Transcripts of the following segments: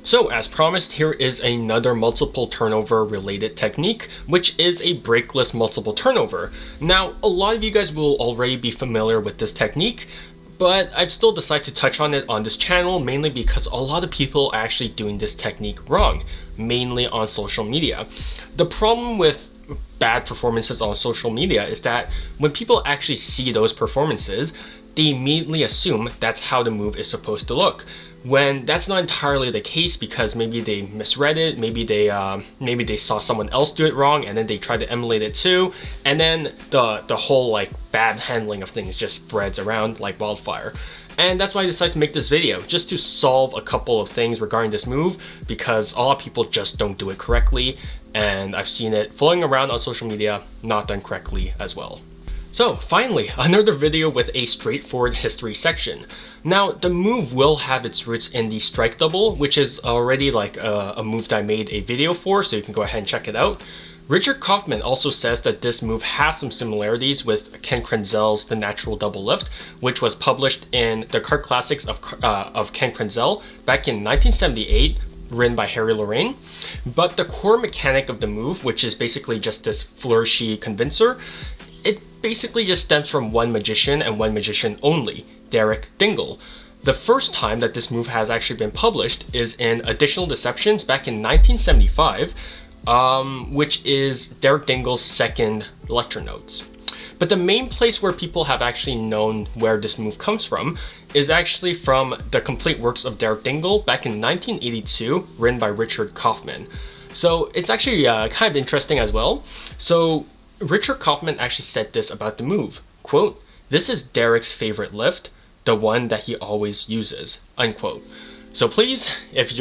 So as promised, here is another multiple turnover related technique, which is a breakless multiple turnover. Now, a lot of you guys will already be familiar with this technique, but I've still decided to touch on it on this channel mainly because a lot of people are actually doing this technique wrong, mainly on social media. The problem with bad performances on social media is that when people actually see those performances, they immediately assume that's how the move is supposed to look, when that's not entirely the case, because maybe they misread it, maybe they saw someone else do it wrong and then they tried to emulate it too, and then the whole like bad handling of things just spreads around like wildfire. And that's why I decided to make this video, just to solve a couple of things regarding this move, because a lot of people just don't do it correctly, and I've seen it floating around on social media not done correctly as well. So finally, another video with a straightforward history section. Now, the move will have its roots in the strike double, which is already like a move that I made a video for, so you can go ahead and check it out. Richard Kaufman also says that this move has some similarities with Ken Krenzel's The Natural Double Lift, which was published in the Card Classics of Ken Krenzel back in 1978, written by Harry Lorraine. But the core mechanic of the move, which is basically just this flourishy convincer, it basically just stems from one magician and one magician only, Derek Dingle. The first time that this move has actually been published is in Additional Deceptions back in 1975, which is Derek Dingle's second lecture notes. But the main place where people have actually known where this move comes from is actually from the complete works of Derek Dingle back in 1982, written by Richard Kaufman. So it's actually kind of interesting as well. So Richard Kaufman actually said this about the move, quote, "This is Derek's favorite lift, the one that he always uses," unquote. So please, if you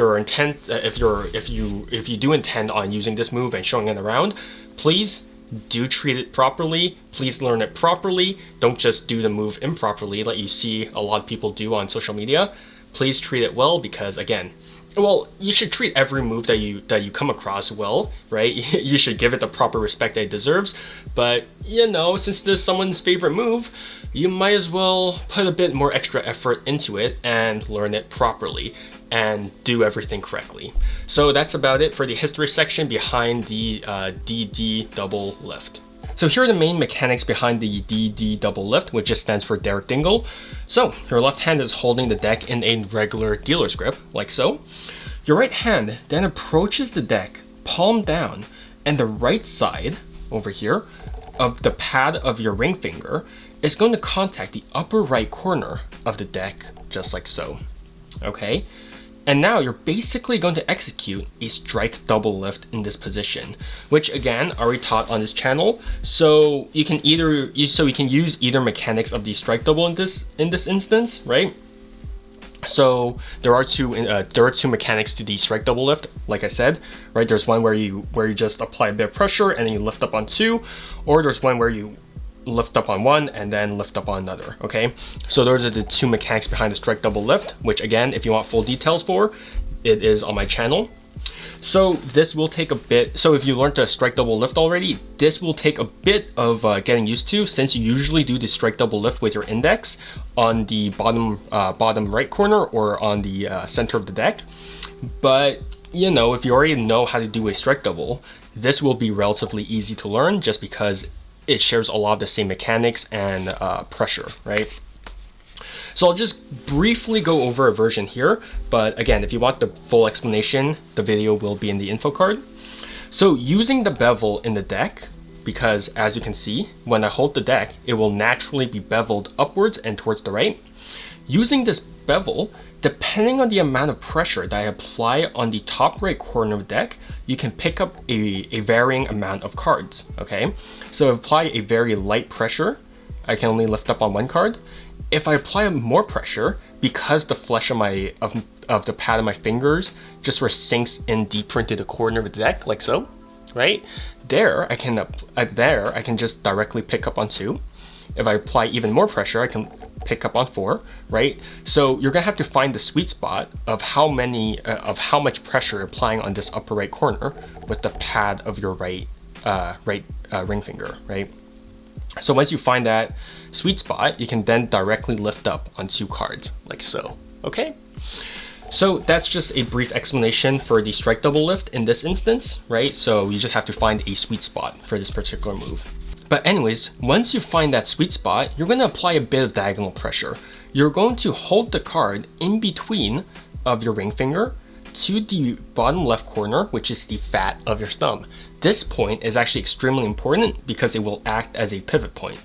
do intend on using this move and showing it around, please do treat it properly. Please learn it properly. Don't just do the move improperly like you see a lot of people do on social media. Please treat it well, because again, well, you should treat every move that you come across well, right? You should give it the proper respect that it deserves. But, you know, since this is someone's favorite move, you might as well put a bit more extra effort into it and learn it properly and do everything correctly. So that's about it for the history section behind the DD double lift. So here are the main mechanics behind the DD double lift, which just stands for Derek Dingle. So your left hand is holding the deck in a regular dealer's grip, like so. Your right hand then approaches the deck, palm down, and the right side, over here, of the pad of your ring finger is going to contact the upper right corner of the deck, just like so. Okay? And now you're basically going to execute a strike double lift in this position, which again, already taught on this channel. So you can use either mechanics of the strike double in this instance, right? So there are two mechanics to the strike double lift, like I said, right? There's one where you just apply a bit of pressure and then you lift up on two, or there's one where you lift up on one and then lift up on another. Okay, so those are the two mechanics behind the strike double lift, which again, if you want full details for, it is on my channel. So this will take a bit, so if you learned the strike double lift already, this will take a bit of getting used to, since you usually do the strike double lift with your index on the bottom right corner or on the center of the deck. But you know, if you already know how to do a strike double, this will be relatively easy to learn, just because it shares a lot of the same mechanics and pressure, right? So I'll just briefly go over a version here, but again, if you want the full explanation, the video will be in the info card. So using the bevel in the deck, because as you can see, when I hold the deck, it will naturally be beveled upwards and towards the right. Using this bevel, depending on the amount of pressure that I apply on the top right corner of the deck, you can pick up a varying amount of cards, okay? So if I apply a very light pressure, I can only lift up on one card. If I apply more pressure, because the flesh of the pad of my fingers just sort of sinks in deeper into the corner of the deck, like so, right? There, I can just directly pick up on two. If I apply even more pressure, I can pick up on four, right? So you're gonna have to find the sweet spot of how much pressure you're applying on this upper right corner with the pad of your right ring finger, right? So once you find that sweet spot, you can then directly lift up on two cards, like so, okay? So that's just a brief explanation for the strike double lift in this instance, right? So you just have to find a sweet spot for this particular move. But anyways, once you find that sweet spot, you're going to apply a bit of diagonal pressure. You're going to hold the card in between of your ring finger to the bottom left corner, which is the fat of your thumb. This point is actually extremely important because it will act as a pivot point.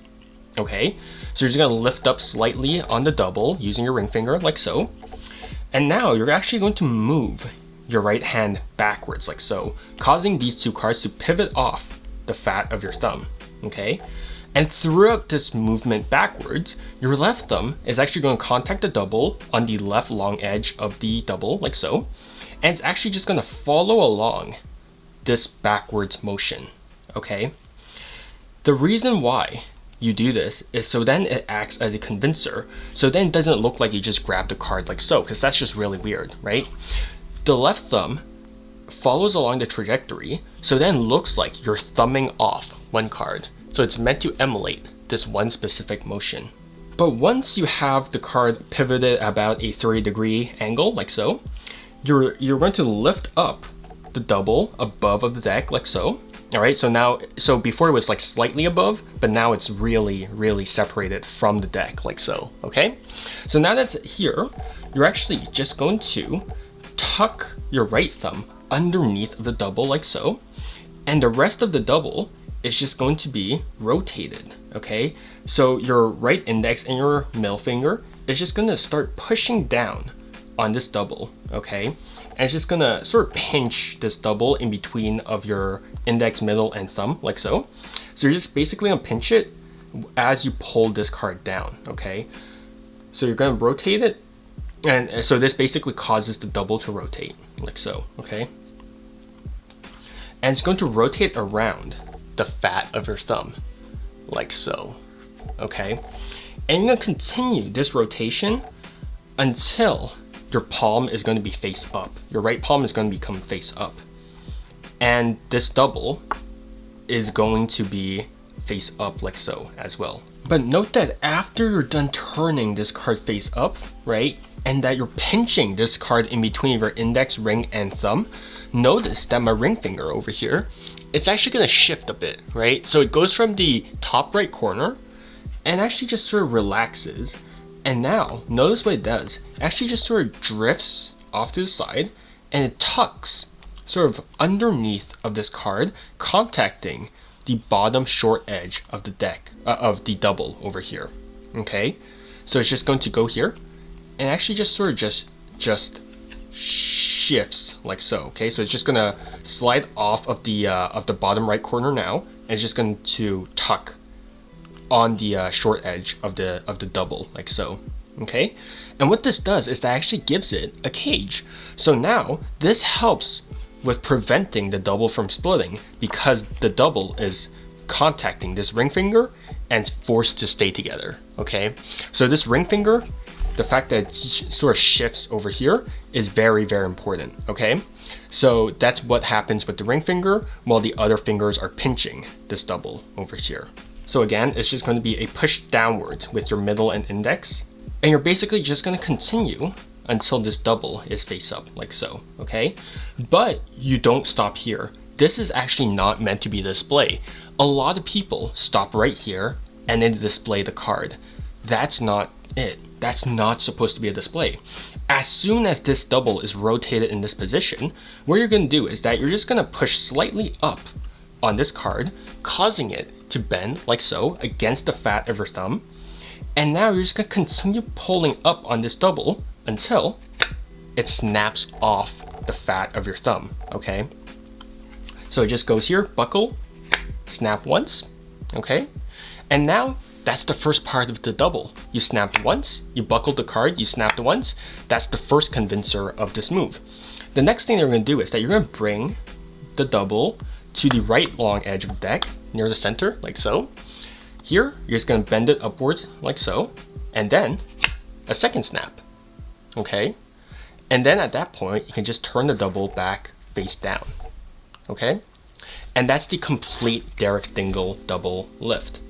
Okay, so you're just going to lift up slightly on the double using your ring finger like so. And now you're actually going to move your right hand backwards like so, causing these two cards to pivot off the fat of your thumb. Okay, and throughout this movement backwards, your left thumb is actually going to contact the double on the left long edge of the double like so, and it's actually just going to follow along this backwards motion. Okay, the reason why you do this is so then it acts as a convincer, so then it doesn't look like you just grabbed the card like so, because that's just really weird, right? The left thumb follows along the trajectory, so then it looks like you're thumbing off one card. So it's meant to emulate this one specific motion. But once you have the card pivoted about a 30-degree angle like so, you're going to lift up the double above of the deck like so. All right, so before it was like slightly above, but now it's really separated from the deck like so. Okay, so now that's here, you're actually just going to tuck your right thumb underneath of the double like so, and the rest of the double is just going to be rotated. Okay, so your right index and your middle finger is just going to start pushing down on this double. Okay, and it's just going to sort of pinch this double in between of your index, middle, and thumb like so. So you're just basically going to pinch it as you pull this card down. Okay, so you're going to rotate it, and so this basically causes the double to rotate like so. Okay, and it's going to rotate around the fat of your thumb like so. Okay, and you're going to continue this rotation until your palm is going to be face up. Your right palm is going to become face up, and this double is going to be face up like so as well. But note that after you're done turning this card face up, right, and that you're pinching this card in between your index, ring, and thumb, notice that my ring finger over here, it's actually going to shift a bit, right? So it goes from the top right corner and actually just sort of relaxes. And now notice what it does. It actually just sort of drifts off to the side and it tucks sort of underneath of this card, contacting the bottom short edge of the deck, of the double over here. Okay, so it's just going to go here and actually just sort of just shifts like so. Okay, so it's just gonna slide off of the bottom right corner now, and it's just going to tuck on the short edge of the double like so. Okay, and what this does is that actually gives it a cage. So now this helps with preventing the double from splitting, because the double is contacting this ring finger and it's forced to stay together. Okay, so this ring finger, the fact that it sort of shifts over here is very important. Okay, so that's what happens with the ring finger while the other fingers are pinching this double over here. So again, it's just going to be a push downwards with your middle and index, and you're basically just going to continue until this double is face up like so. Okay, but you don't stop here. This is actually not meant to be a display. A lot of people stop right here and then display the card. That's not it. That's not supposed to be a display. As soon as this double is rotated in this position, what you're going to do is that you're just going to push slightly up on this card, causing it to bend like so against the fat of your thumb. And now you're just going to continue pulling up on this double until it snaps off the fat of your thumb. Okay, so it just goes here, buckle, snap once. Okay, and now that's the first part of the double. You snapped once, you buckled the card, you snapped once. That's the first convincer of this move. The next thing you're going to do is that you're going to bring the double to the right long edge of the deck near the center like so. Here you're just going to bend it upwards like so, and then a second snap. Okay, and then at that point you can just turn the double back face down. Okay, and that's the complete Derek Dingle double lift.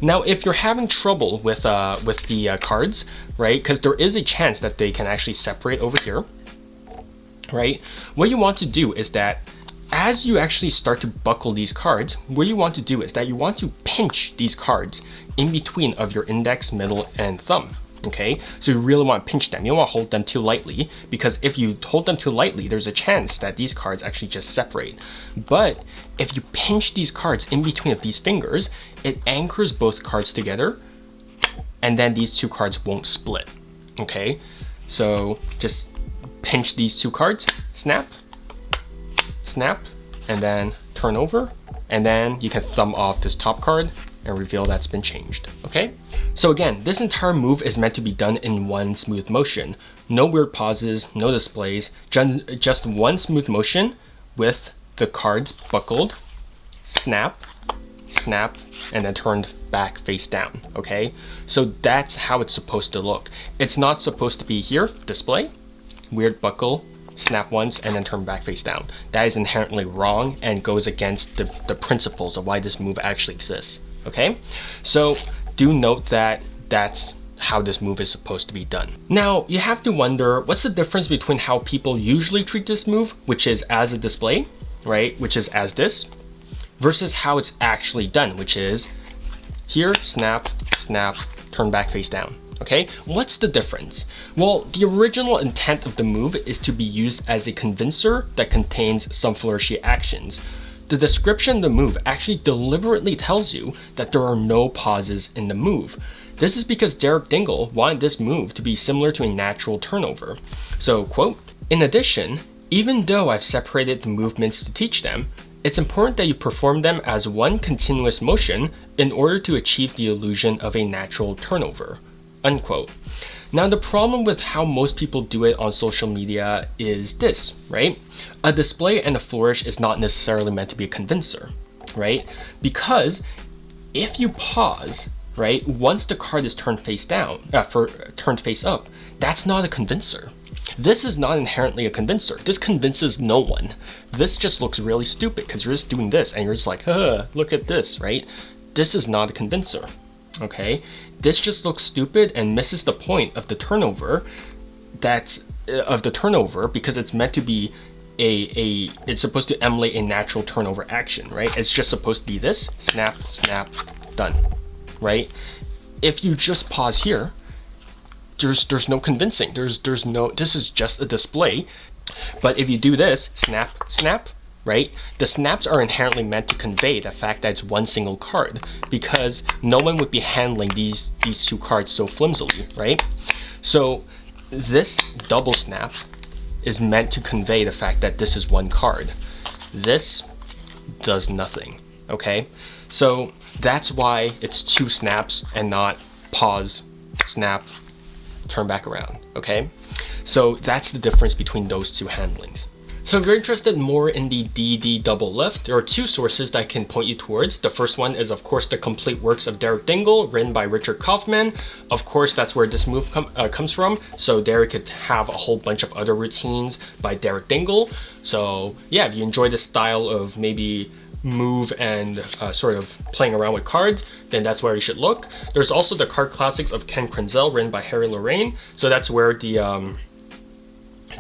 Now, if you're having trouble with the cards, right, because there is a chance that they can actually separate over here, right, what you want to do is that as you actually start to buckle these cards, what you want to do is that you want to pinch these cards in between of your index, middle, and thumb. Okay, so you really want to pinch them. You don't want to hold them too lightly, because if you hold them too lightly, there's a chance that these cards actually just separate. But if you pinch these cards in between of these fingers, it anchors both cards together, and then these two cards won't split. Okay, so just pinch these two cards, snap, snap, and then turn over, and then you can thumb off this top card and reveal that's been changed. Okay, so again, this entire move is meant to be done in one smooth motion. No weird pauses, no displays, just one smooth motion with the cards buckled, snap, snap, and then turned back face down. Okay, so that's how it's supposed to look. It's not supposed to be here, display, weird buckle, snap once, and then turn back face down. That is inherently wrong and goes against the principles of why this move actually exists. Okay, so do note that that's how this move is supposed to be done. Now, you have to wonder, what's the difference between how people usually treat this move, which is as a display, right, which is as this, versus how it's actually done, which is here, snap, snap, turn back face down. Okay, what's the difference? Well, the original intent of the move is to be used as a convincer that contains some flourishy actions. The description of the move actually deliberately tells you that there are no pauses in the move. This is because Derek Dingle wanted this move to be similar to a natural turnover. So, quote, "In addition, even though I've separated the movements to teach them, it's important that you perform them as one continuous motion in order to achieve the illusion of a natural turnover." Unquote. Now, the problem with how most people do it on social media is this, right? A display and a flourish is not necessarily meant to be a convincer, right? Because if you pause, right, once the card is turned face down, turned face up, that's not a convincer. This is not inherently a convincer. This convinces no one. This just looks really stupid because you're just doing this and you're just like, look at this, right? This is not a convincer. Okay, this just looks stupid and misses the point of the turnover. Because it's meant to be it's supposed to emulate a natural turnover action, right? It's just supposed to be this, snap, snap, done, right? If you just pause here, there's no convincing. There's no, this is just a display. But if you do this, snap, snap, right? The snaps are inherently meant to convey the fact that it's one single card, because no one would be handling these two cards so flimsily, right? So this double snap is meant to convey the fact that this is one card. This does nothing, okay? So that's why it's two snaps and not pause, snap, turn back around, okay? So that's the difference between those two handlings. So if you're interested more in the DD double lift, there are two sources that I can point you towards. The first one is, of course, the complete works of Derek Dingle, written by Richard Kaufman. Of course, that's where this move comes from. So Derek could have a whole bunch of other routines by Derek Dingle. So yeah, if you enjoy the style of maybe move and sort of playing around with cards, then that's where you should look. There's also the card classics of Ken Krenzel, written by Harry Lorraine. So that's where the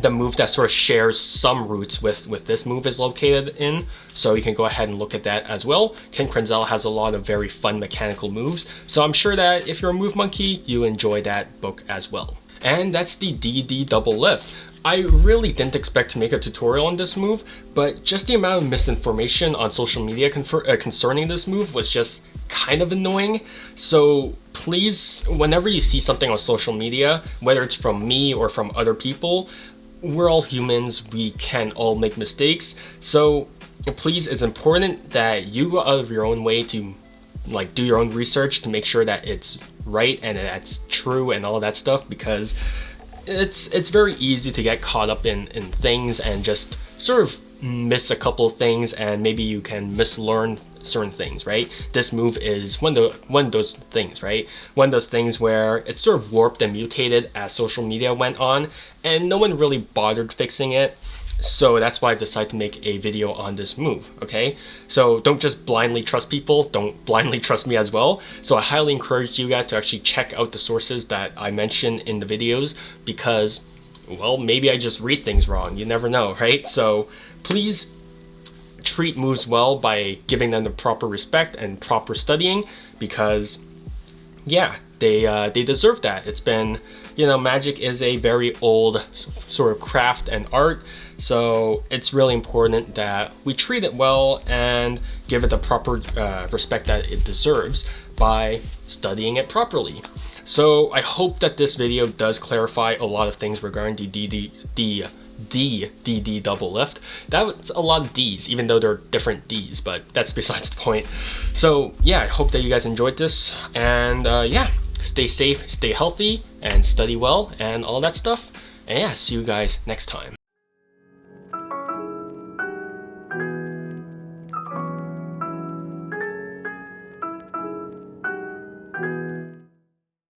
move that sort of shares some roots with this move is located in, so you can go ahead and look at that as well. Ken Krenzel has a lot of very fun mechanical moves, so I'm sure that if you're a move monkey, you enjoy that book as well. And that's the DD double lift. I really didn't expect to make a tutorial on this move, but just the amount of misinformation on social media concerning this move was just kind of annoying. So please, whenever you see something on social media, whether it's from me or from other people, we're all humans, we can all make mistakes. So please, it's important that you go out of your own way to like do your own research to make sure that it's right and that's true and all that stuff, because it's very easy to get caught up in things and just sort of miss a couple of things, and maybe you can mislearn certain things, right? This move is one of those things, right? One of those things where it's sort of warped and mutated as social media went on, and no one really bothered fixing it. So that's why I decided to make a video on this move, okay? So don't just blindly trust people, don't blindly trust me as well. So I highly encourage you guys to actually check out the sources that I mentioned in the videos, because, well, maybe I just read things wrong, you never know, right? So please treat moves well by giving them the proper respect and proper studying, because yeah, they deserve that. It's been, you know, magic is a very old sort of craft and art, so it's really important that we treat it well and give it the proper respect that it deserves by studying it properly. So I hope that this video does clarify a lot of things regarding the DD double lift. That's a lot of D's, even though they're different D's, but that's besides the point. So yeah, I hope that you guys enjoyed this, and yeah, stay safe, stay healthy, and study well, and all that stuff. And yeah, see you guys next time.